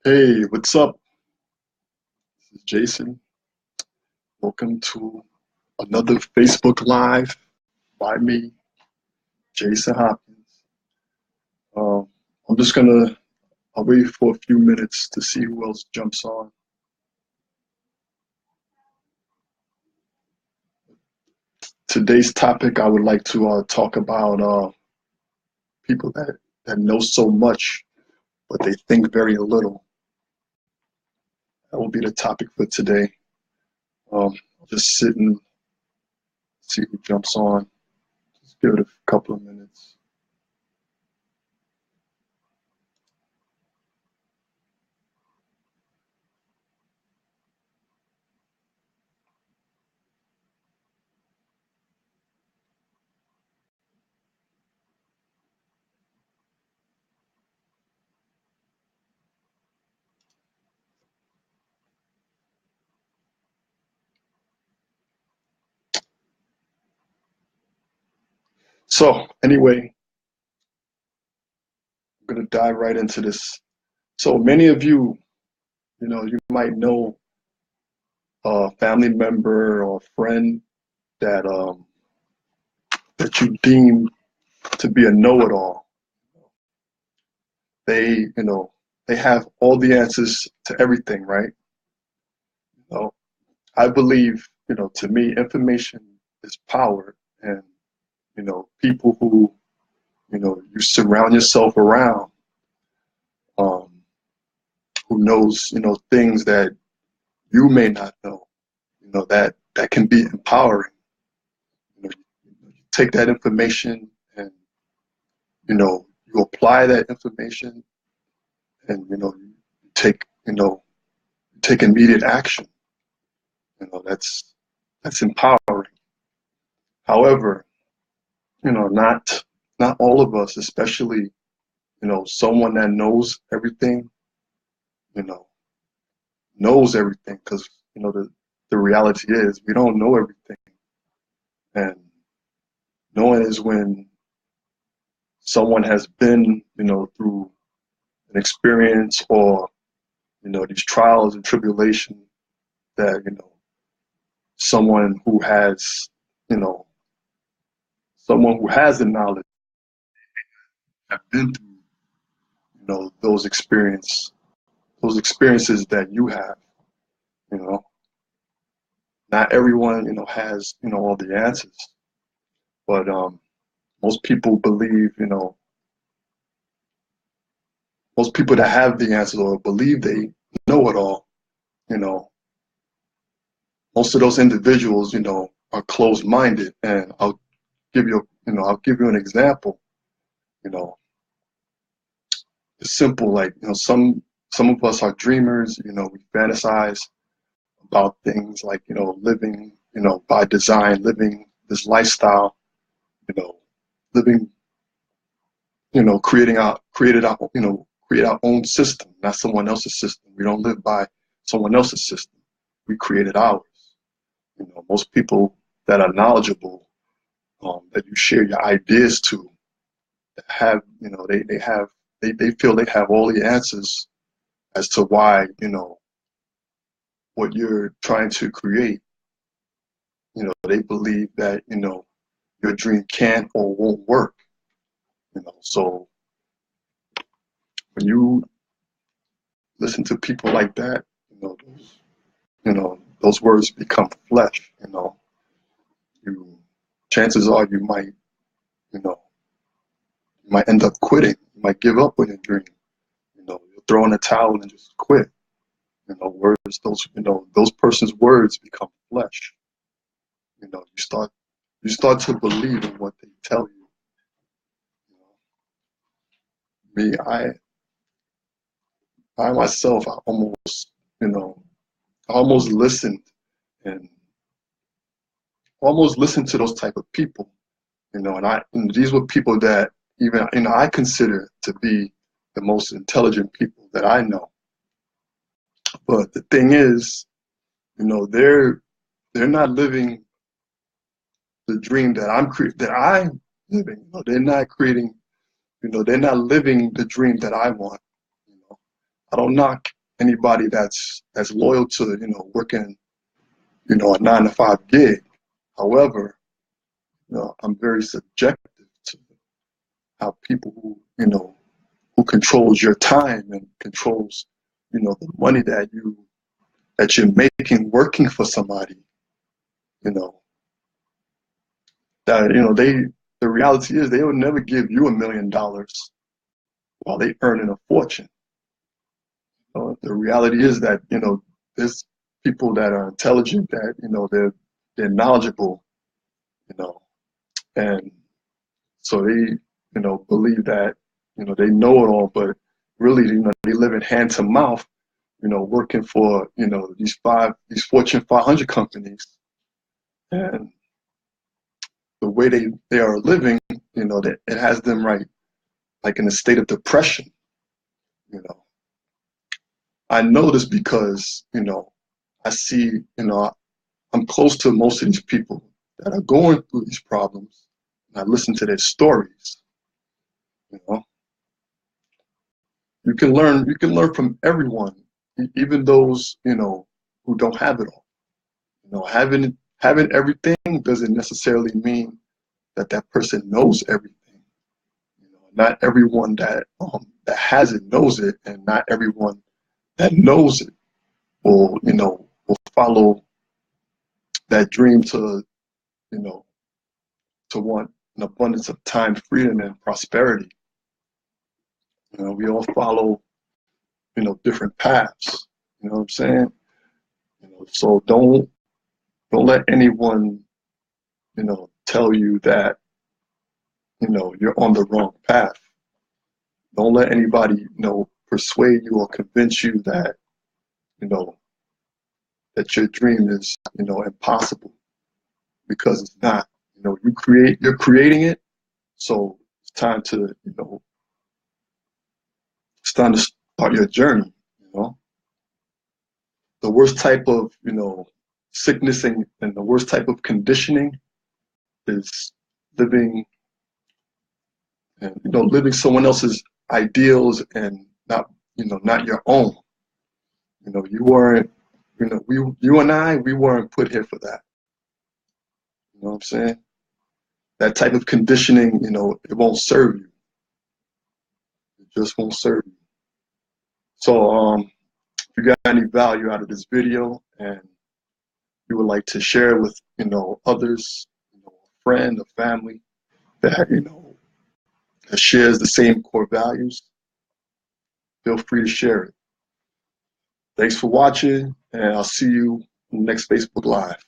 Hey, what's up? This is Jason. Welcome to another Facebook Live by me, Jason Hopkins. Um, I'm just gonna I'll wait for a few minutes to see who else jumps on. Today's topic, I would like to talk about people that know so much, but they think very little. That will be the topic for today. I'll just sit and see who jumps on. Just give it a couple of minutes. So anyway, I'm gonna dive right into this. So many of you, you might know a family member or friend that that you deem to be a know-it-all. They have all the answers to everything, right? You know, I believe, to me, information is power, and people who you surround yourself around, um, who knows things that you may not know, that can be empowering. You take that information and you apply that information, and you take take immediate action. That's empowering. However, not all of us, especially someone that knows everything, you know knows everything, because the reality is we don't know everything. And knowing is when someone has been through an experience, or these trials and tribulations, that someone who has you know someone who has the knowledge have been through those experiences that you have. you know Not everyone has all the answers, but most people believe, most people that have the answers or believe they know it all, you know most of those individuals are closed-minded. And I'll give you an example. you know it's simple, like some of us are dreamers. We fantasize about things like living by design, living this lifestyle, you know living, create our own system, not someone else's system. We don't live by someone else's system. We created ours. Most people that are knowledgeable, that you share your ideas to, have they feel they have all the answers as to why what you're trying to create. They believe that your dream can't or won't work. So when you listen to people like that, those words become flesh. You Chances are you know you might end up quitting. You might give up on your dream. You'll throw in a towel and just quit. Words those persons' words become flesh. You start to believe in what they tell you. Me, I myself, you know I listened and almost listened to those type of people. And these were people that even I consider to be the most intelligent people that I know. But the thing is, they're not living the dream that I'm living. They're not creating. They're not living the dream that I want. You know, I don't knock anybody that's loyal to, working, a 9-to-5 gig. However, I'm very subjective to how people who controls your time and controls, the money that you're making working for somebody, you know, that, the reality is they will never give you $1 million while they earning a fortune. The reality is that, there's people that are intelligent, that, they're knowledgeable, and so they, believe that, they know it all, but really, they live in hand to mouth, working for, these Fortune 500 companies. And the way they are living, that it has them right, like in a state of depression. I know this because, I see, I'm close to most of these people that are going through these problems, and I listen to their stories. You can learn from everyone, even those, who don't have it all. Having everything doesn't necessarily mean that that person knows everything. Not everyone that has it knows it, and not everyone that knows it will follow that dream to, to want an abundance of time, freedom, and prosperity. We all follow, different paths. You know what I'm saying? So don't let anyone, tell you that, you're on the wrong path. Don't let anybody, persuade you or convince you that, that your dream is, impossible, because it's not. You're creating it, so it's time to, it's time to start your journey. The worst type of, sickness and the worst type of conditioning is living and, living someone else's ideals and not your own. You weren't, you and I, we weren't put here for that. You know what I'm saying? That type of conditioning, it won't serve you. It just won't serve you. So, if you got any value out of this video and you would like to share with, others, a friend, a family that, that shares the same core values, feel free to share it. Thanks for watching, and I'll see you in the next Facebook Live.